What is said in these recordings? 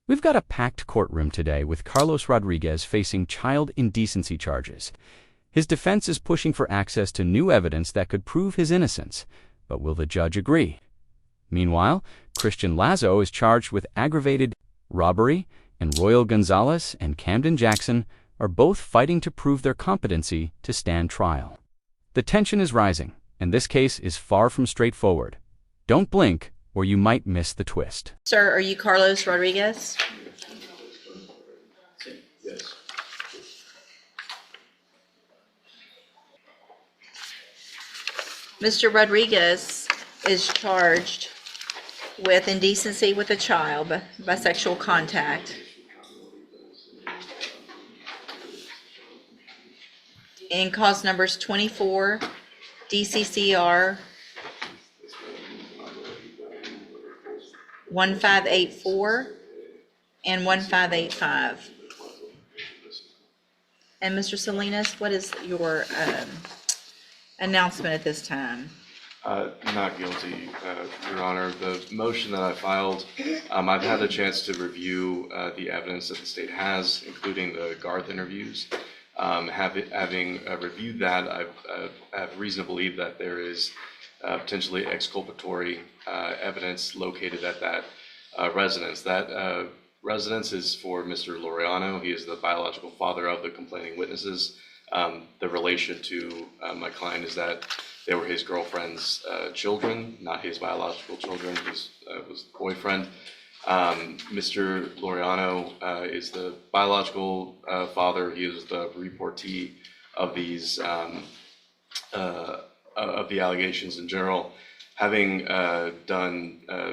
We've got a packed courtroom today with Carlos Rodriguez facing child indecency charges. His defense is pushing for access to new evidence that could prove his innocence, but will the judge agree? Meanwhile, Christian Lazo is charged with aggravated robbery, and Royal Gonzalez and Camden Jackson are both fighting to prove their competency to stand trial. The tension is rising, and this case is far from straightforward. Don't blink, or you might miss the twist. Sir, are you Carlos Rodriguez? Yes. Mr. Rodriguez is charged with indecency with a child by sexual contact. In cause numbers 24 DCCR 1584 and 1585. And Mr. Salinas, what is your announcement at this time? Not guilty, Your Honor. The motion that I filed, I've had a chance to review the evidence that the state has, including the Garth interviews. Having reviewed that, I have reason to believe that there is potentially exculpatory evidence located at that residence. That residence is for Mr. Laureano. He is the biological father of the complaining witnesses. The relation to my client is that they were his girlfriend's children, not his biological children. His was boyfriend. Mr. Laureano is the biological father. He is the reportee of these of the allegations in general. Having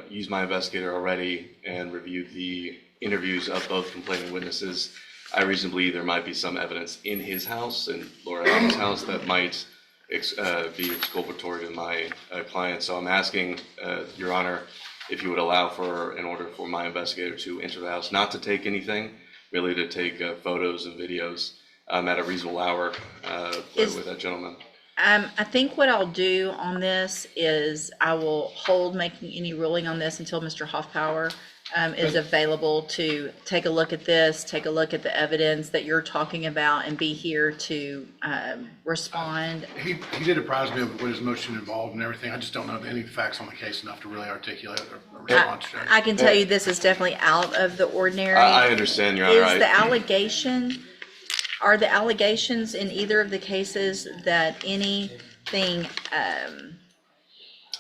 used my investigator already and reviewed the interviews of both complaining witnesses, I reasonably believe there might be some evidence in his house and Laureano's house that might be exculpatory to my client. So I'm asking, Your Honor, if you would allow for an order for my investigator to enter the house, not to take anything, really to take photos and videos at a reasonable hour with that gentleman. I think what I'll do on this is I will hold making any ruling on this until Mr. Hoffpower is available to take a look at this, take a look at the evidence that you're talking about, and be here to respond. He did apprise me of what his motion involved and everything. I just don't know any facts on the case enough to really articulate a response. I can tell you this is definitely out of the ordinary. I understand, Your Honor. Is the allegation, are the allegations in either of the cases that anything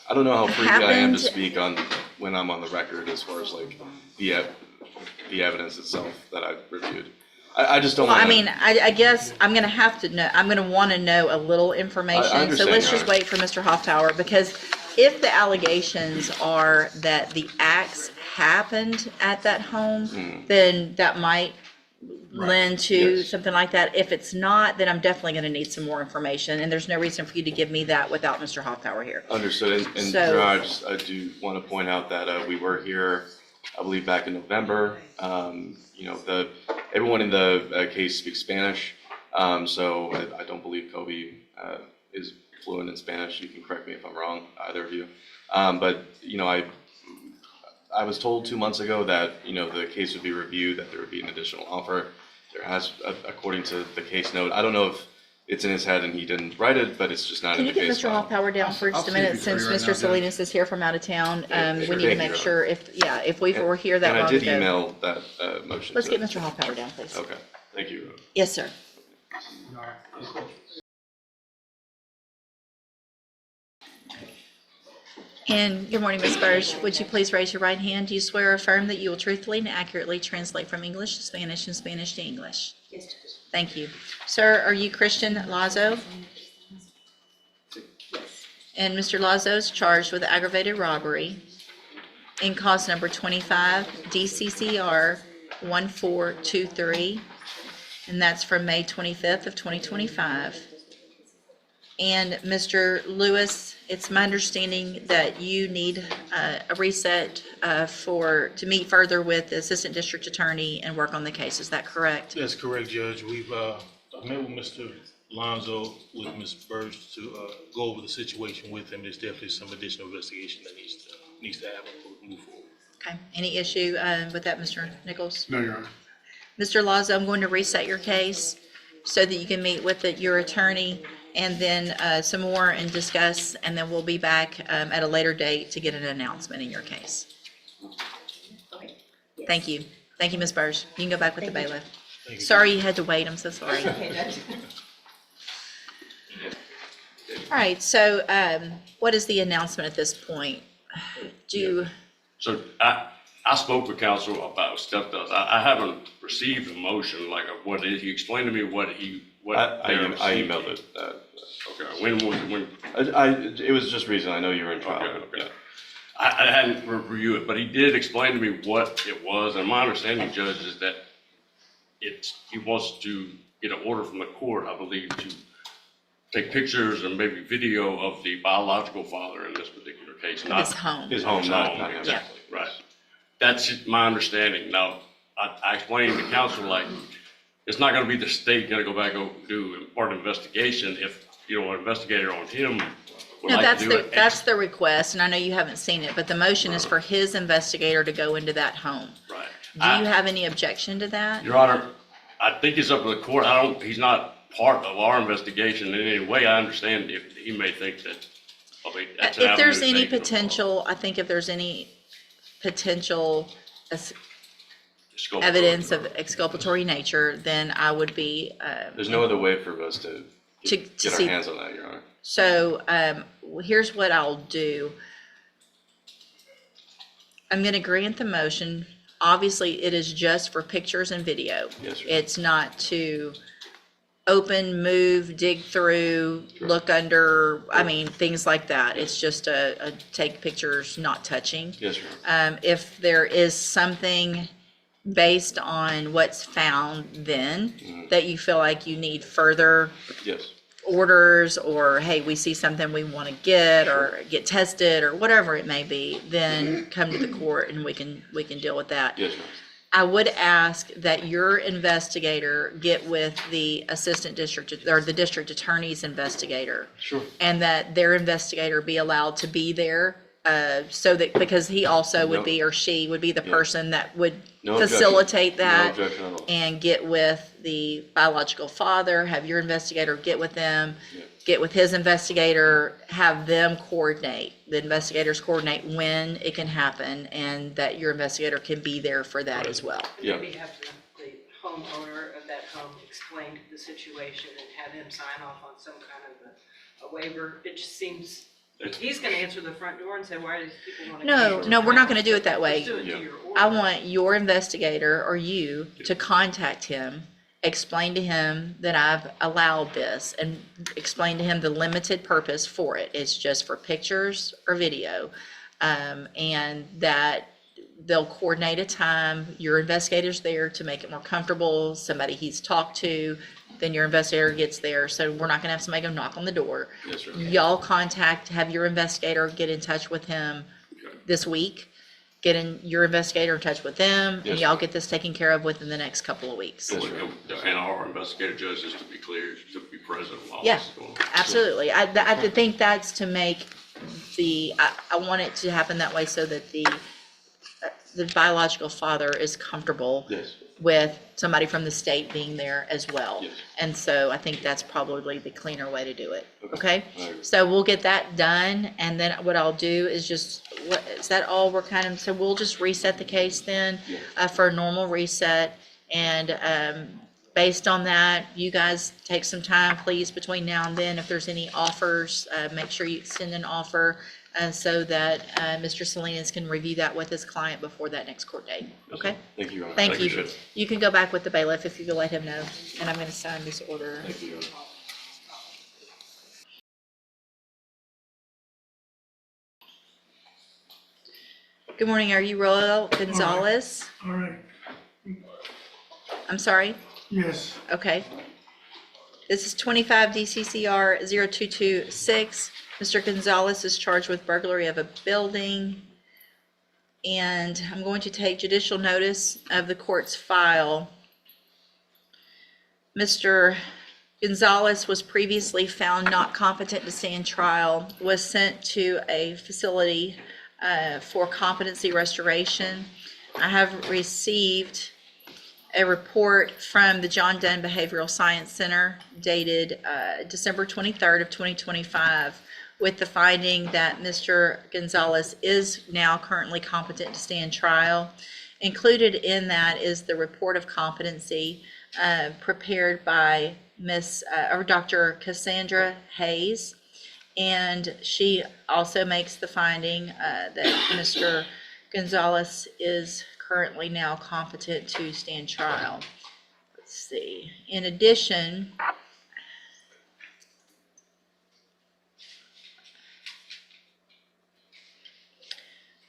I don't know how free I am to happened? speak on when I'm on the record as far as like the evidence itself that I've reviewed. I just don't Well, want I mean, I guess I'm going to have to know, I'm going to want to know a little information. So understand, let's Your just Honor. wait for Mr. Hoffpower, because if the allegations are that the acts happened at that home, then that might lend to Yes. something like that. If it's not, then I'm definitely going to need some more information, and there's no reason for you to give me that without Mr. Hoffpower here. Understood. And So- Your Honor, I do want to point out that we were here, I believe, back in November. You know, everyone in the case speaks Spanish, so I don't believe Kobe is fluent in Spanish. You can correct me if I'm wrong, either of you. But you know, I was told 2 months ago that, you know, the case would be reviewed, that there would be an additional offer. There has, according to the case note, I don't know if it's in his head and he didn't write it, but it's just not Can in you the get case Mr. file. Hoffpower down for just a I'll see if minute, he's since free right Mr. now, Salinas is here from out of town? Yeah, We sure. need to Thank make you. sure if we were here that And long I did ago. email that motion. Let's to- get Mr. Hoffpower down, please. Okay, thank you. Yes, sir. And good morning, Ms. Burge. Would you please raise your right hand? Do you swear or affirm that you will truthfully and accurately translate from English to Spanish and Spanish to English? Yes, Judge. Thank you. Sir, are you Christian Lazo? Yes. And Mr. Lazo is charged with aggravated robbery in cause number 25 DCCR 1423, and that's from May 25th of 2025. And Mr. Lewis, it's my understanding that you need a reset to meet further with the Assistant District Attorney and work on the case. Is that correct? That's correct, Judge. We've met with Mr. Alonzo with Ms. Burge to go over the situation with him. There's definitely some additional investigation that needs to happen before we move forward. Okay, any issue with that, Mr. Nichols? No, Your Honor. Mr. Lazo, I'm going to reset your case so that you can meet with your attorney and then some more and discuss, and then we'll be back at a later date to get an announcement in your case. Thank you. Thank you, Ms. Burge. You can go back with the bailiff. Sorry you had to wait. I'm so sorry. All right, so what is the announcement at this point? So I spoke with counsel about stuff that I haven't received a motion like of what it is. He explained to me what I they received. emailed it. Okay, when? It was just recent. I know you were in trial. Okay. I hadn't reviewed it, but he did explain to me what it was. And my understanding, Judge, is that he wants to get an order from the court, I believe, to take pictures and maybe video of the biological father in this particular case. His home. His home, not him. Yeah. Right. That's my understanding. Now, I explained to counsel, like, it's not gonna be the state gonna go back and do part of investigation if, an investigator on him would No, like to do it. that's the request, and I know you haven't seen it, but the motion is for his investigator to go into that home. Right. Do you have any objection to that? Your Honor, I think it's up to the court. He's not part of our investigation in any way. I understand if he may think that, that's an If there's avenue any they can potential, I think if there's any potential scope evidence of exculpatory nature, then I would be, There's no other way for us to To get our see- hands on that, Your Honor. so here's what I'll do. I'm going to grant the motion. Obviously, it is just for pictures and video. Yes, sir. It's not to open, move, dig through, look under, things like that. It's just a take pictures, not touching. Yes, Your Honor. If there is something based on what's found then that you feel like you need further Yes. orders, or hey, we see something we want to get or get tested or whatever it may be, then come to the court and we can deal with that. Yes, Your Honor. I would ask that your investigator get with the assistant district or the district attorney's investigator. Sure. And that their investigator be allowed to be there, so that, because he also would No. be, or she would be the person that would No objection. facilitate that. No objection at all. And get with the biological father, have your investigator get with them, get with his investigator, have them coordinate, the investigators coordinate when it can happen, and that your investigator can be there for that as well. Yeah. Maybe have the homeowner of that home explain the situation and have him sign off on some kind of a waiver. It just seems, he's gonna answer the front door and say, why do these people wanna? No, we're not gonna do it that way. Just do it Yeah. to your order. I want your investigator or you to contact him, explain to him that I've allowed this, and explain to him the limited purpose for it. It's just for pictures or video. And that they'll coordinate a time, your investigator's there to make it more comfortable, somebody he's talked to, then your investigator gets there. So we're not gonna have somebody go knock on the door. Yes, sir. Y'all have your investigator get in touch with him this week. Your investigator in touch with them, and Yes, y'all sir. get this taken care of within the next couple of weeks. Yes, sir. And our investigator judge is to be clear, to be present while Yeah, this is going on. absolutely. I think that's to make I want it to happen that way so that the biological father is comfortable Yes. with somebody from the state being there as well. Yes. And so I think that's probably the cleaner way to do it, okay? I agree. So we'll get that done, and then what I'll do is is that all we're so we'll just reset the case then, for a normal reset, and, based on that, you guys take some time, please, between now and then. If there's any offers, make sure you extend an offer, so that, Mr. Salinas can review that with his client before that next court date, okay? Thank you, Your Honor. Thank Thank you, you. Judge. You can go back with the bailiff if you could let him know, and I'm gonna sign this order. Thank you, Your Honor. Good morning, are you Raquel Gonzalez? All right, I'm sorry? yes, Okay. This is 25 DCCR 0226. Mr. Gonzalez is charged with burglary of a building. And I'm going to take judicial notice of the court's file. Mr. Gonzalez was previously found not competent to stand trial, was sent to a facility for competency restoration. I have received a report from the John Dunn Behavioral Science Center dated December 23rd of 2025 with the finding that Mr. Gonzalez is now currently competent to stand trial. Included in that is the report of competency prepared by Dr. Cassandra Hayes. And she also makes the finding that Mr. Gonzalez is currently now competent to stand trial. Let's see. In addition,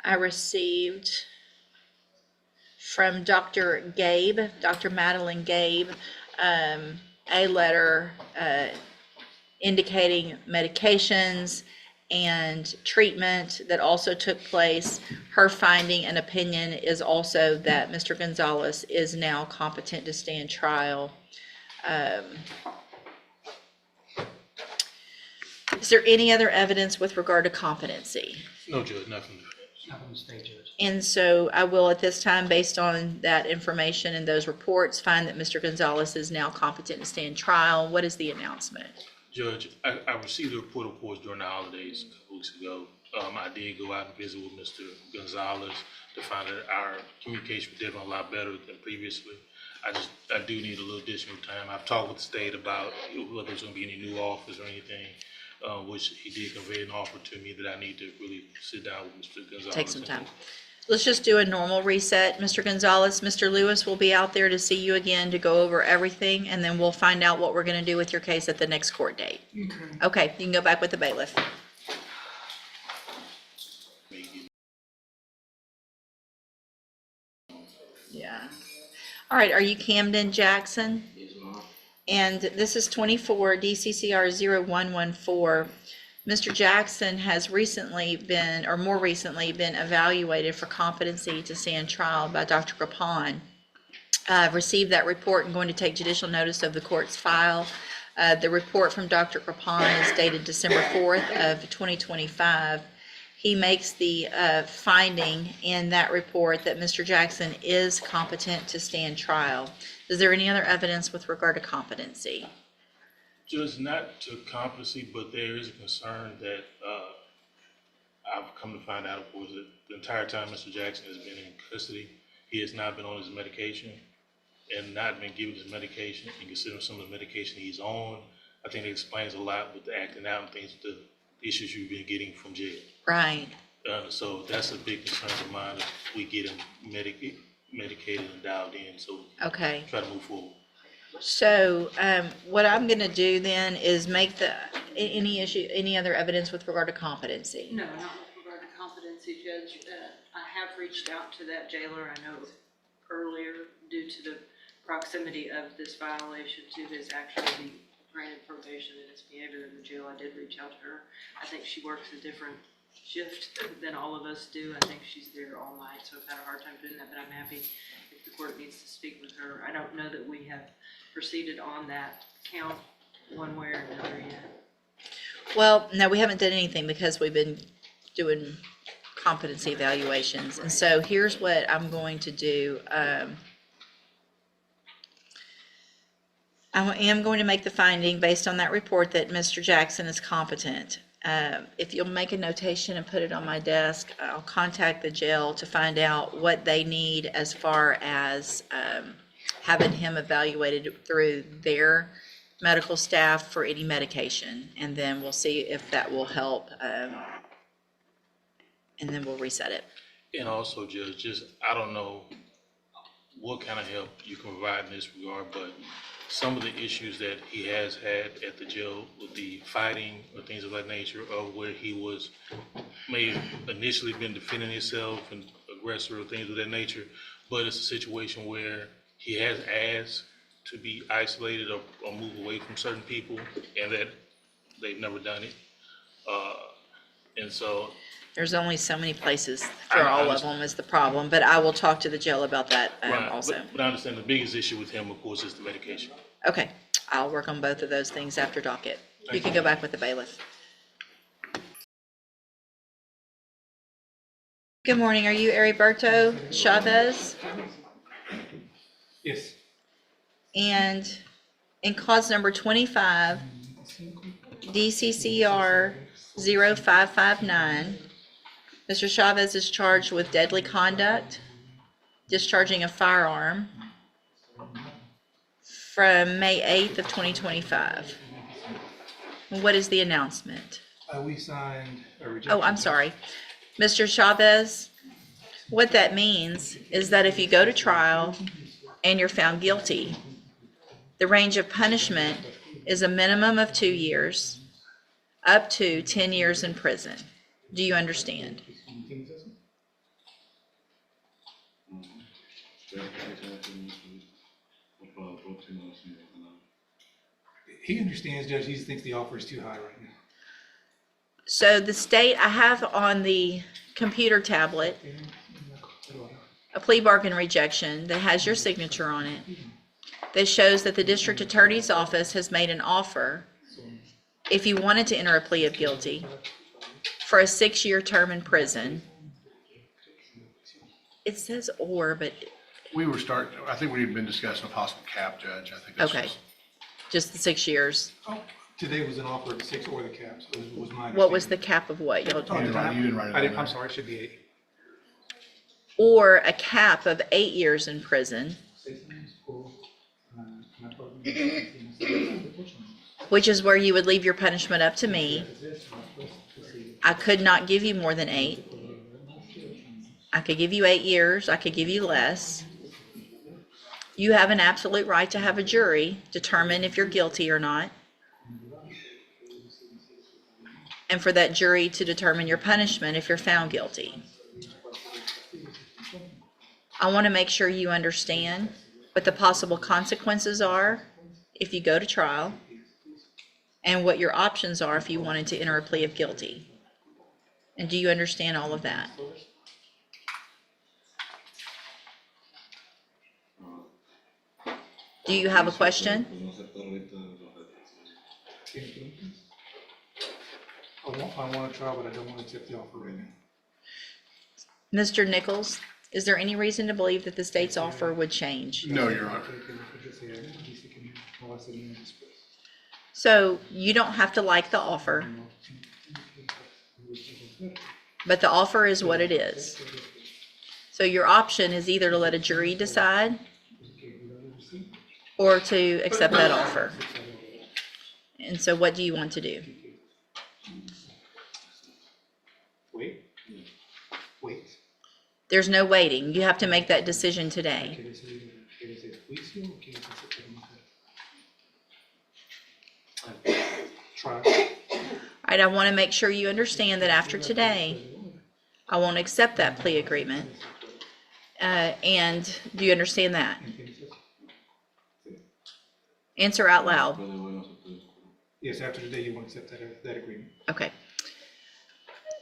I received from Dr. Madeline Gabe, a letter indicating medications and treatment that also took place. Her finding and opinion is also that Mr. Gonzalez is now competent to stand trial. Is there any other evidence with regard to competency? No, Judge, nothing. And so I will at this time, based on that information and those reports, find that Mr. Gonzalez is now competent to stand trial. What is the announcement? Judge, I received a report, of course, during the holidays a couple weeks ago. I did go out and visit with Mr. Gonzalez to find that our communication was definitely a lot better than previously. I do need a little additional time. I've talked with the state about whether there's going to be any new offers or anything, which he did convey an offer to me that I need to really sit down with Mr. Gonzalez. Take some time. Let's just do a normal reset, Mr. Gonzalez. Mr. Lewis will be out there to see you again to go over everything, and then we'll find out what we're going to do with your case at the next court date. Okay, you can go back with the bailiff. Yeah. All right, are you Camden Jackson? And this is 24 DCCR 0114. Mr. Jackson has recently been, or more recently, been evaluated for competency to stand trial by Dr. Krapon. I've received that report and going to take judicial notice of the court's file. The report from Dr. Krapon is dated December 4th of 2025. He makes the finding in that report that Mr. Jackson is competent to stand trial. Is there any other evidence with regard to competency? Judge, not to competency, but there is a concern that I've come to find out, of course, that the entire time Mr. Jackson has been in custody, he has not been on his medication and not been given his medication, and considering some of the medication he's on, I think it explains a lot with the acting out and things, the issues you've been getting from jail. Right. So that's a big concern of mine, if we get him medicated and dialed in, so Okay. try to move forward. So what I'm going to do then is make any other evidence with regard to competency. No, not with regard to competency, Judge. I have reached out to that jailer. I know earlier, due to the proximity of this violation to his actually granted probation and his behavior in the jail, I did reach out to her. I think she works a different shift than all of us do. I think she's there all night, so I've had a hard time doing that, but I'm happy if the court needs to speak with her. I don't know that we have proceeded on that count one way or another yet. Well, no, we haven't done anything because we've been doing competency evaluations. And so here's what I'm going to do. I am going to make the finding based on that report that Mr. Jackson is competent. If you'll make a notation and put it on my desk, I'll contact the jail to find out what they need as far as having him evaluated through their medical staff for any medication. And then we'll see if that will help. And then we'll reset it. And also, Judge, just, I don't know what kind of help you can provide in this regard, but some of the issues that he has had at the jail with the fighting or things of that nature, or where he may have initially been defending himself and aggressor or things of that nature, but it's a situation where he has asked to be isolated or move away from certain people, and that they've never done it. And so There's only so many places for all of them is the problem, but I will talk to the jail about that right, also. but I understand the biggest issue with him, of course, is the medication. Okay, I'll work on both of those things after docket. You can go back with the bailiff. Good morning. Are you Heriberto Chavez? Yes. And in cause number 25, DCCR 0559, Mr. Chavez is charged with deadly conduct, discharging a firearm from May 8th of 2025. What is the announcement? We signed a rejection. Oh, I'm sorry. Mr. Chavez, what that means is that if you go to trial and you're found guilty, the range of punishment is a minimum of 2 years up to 10 years in prison. Do you understand? He understands, Judge, he thinks the offer is too high right now. So the state, I have on the computer tablet a plea bargain rejection that has your signature on it, that shows that the district attorney's office has made an offer, if you wanted to enter a plea of guilty, for a 6-year term in prison. It says or, but, I think we've been discussing a possible cap, Judge. I think that's okay, just- just the 6 years. Oh, today was an offer of 6 or the caps, was my What was the understanding. cap of what? Y'all- Oh, did I? You didn't write it I didn't, down. I'm sorry, it should be 8. Or a cap of 8 years in prison, which is where you would leave your punishment up to me. I could not give you more than 8. I could give you 8 years, I could give you less. You have an absolute right to have a jury determine if you're guilty or not, and for that jury to determine your punishment if you're found guilty. I want to make sure you understand what the possible consequences are if you go to trial, and what your options are if you wanted to enter a plea of guilty. And do you understand all of that? Do you have a question? I want to try, but I don't want to accept the offer right now. Mr. Nichols, is there any reason to believe that the state's offer would change? No, Your Honor. So you don't have to like the offer, but the offer is what it is. So your option is either to let a jury decide or to accept that offer. And so what do you want to do? Wait. There's no waiting. You have to make that decision today. Can I say the police here, or can I say try? All right, I want to make sure you understand that after today, I won't accept that plea agreement. And do you understand that? Answer out loud. Yes, after today, you want to accept that agreement. Okay.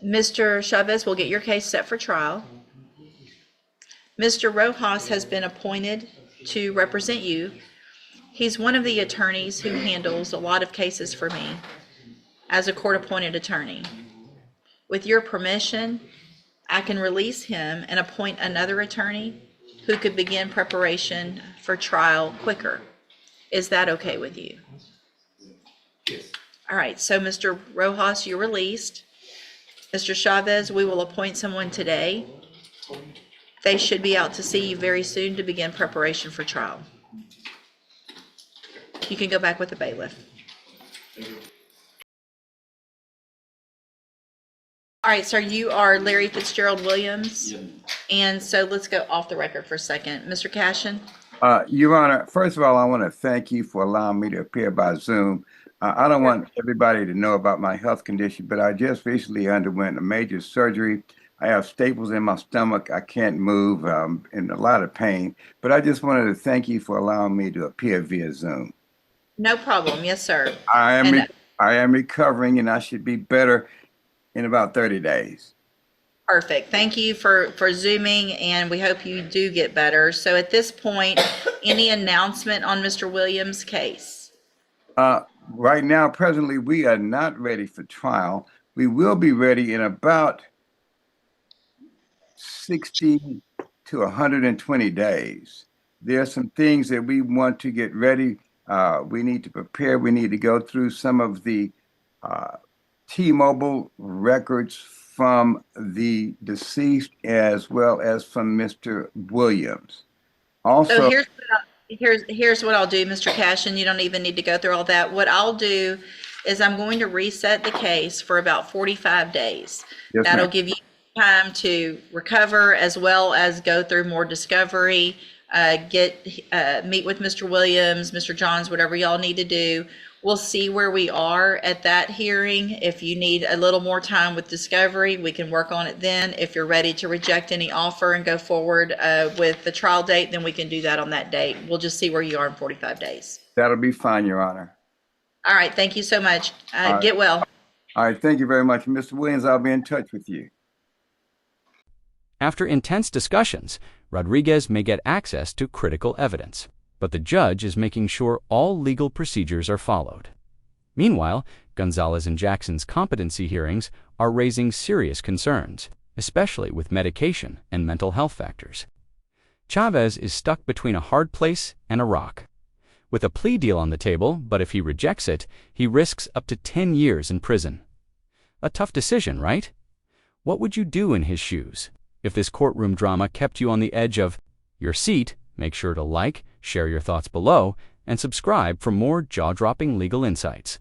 Mr. Chavez will get your case set for trial. Mr. Rojas has been appointed to represent you. He's one of the attorneys who handles a lot of cases for me as a court-appointed attorney. With your permission, I can release him and appoint another attorney who could begin preparation for trial quicker. Is that okay with you? Yes. All right, so Mr. Rojas, you're released. Mr. Chavez, we will appoint someone today. They should be out to see you very soon to begin preparation for trial. You can go back with the bailiff. All right, sir, you are Larry Fitzgerald Williams. And so let's go off the record for a second. Mr. Cashin? Your Honor, first of all, I want to thank you for allowing me to appear by Zoom. I don't want everybody to know about my health condition, but I just recently underwent a major surgery. I have staples in my stomach. I can't move. I'm in a lot of pain. But I just wanted to thank you for allowing me to appear via Zoom. No problem. Yes, sir. I am recovering, and I should be better in about 30 days. Perfect. Thank you for Zooming, and we hope you do get better. So at this point, any announcement on Mr. Williams' case? Right now, presently, we are not ready for trial. We will be ready in about 60 to 120 days. There are some things that we want to get ready. We need to prepare. We need to go through some of the T-Mobile records from the deceased as well as from Mr. Williams. Also, So here's what I'll do, Mr. Cashin. You don't even need to go through all that. What I'll do is I'm going to reset the case for about 45 days. Yes, That'll ma'am. give you time to recover as well as go through more discovery, meet with Mr. Williams, Mr. Johns, whatever y'all need to do. We'll see where we are at that hearing. If you need a little more time with discovery, we can work on it then. If you're ready to reject any offer and go forward with the trial date, then we can do that on that date. We'll just see where you are in 45 days. that'll be fine, Your Honor. All right, thank you so much. right. Get well. All right, thank you very much. Mr. Williams, I'll be in touch with you. After intense discussions, Rodriguez may get access to critical evidence, but the judge is making sure all legal procedures are followed. Meanwhile, Gonzalez and Jackson's competency hearings are raising serious concerns, especially with medication and mental health factors. Chavez is stuck between a hard place and a rock. With a plea deal on the table, but if he rejects it, he risks up to 10 years in prison. A tough decision, right? What would you do in his shoes? If this courtroom drama kept you on the edge of your seat, make sure to like, share your thoughts below, and subscribe for more jaw-dropping legal insights.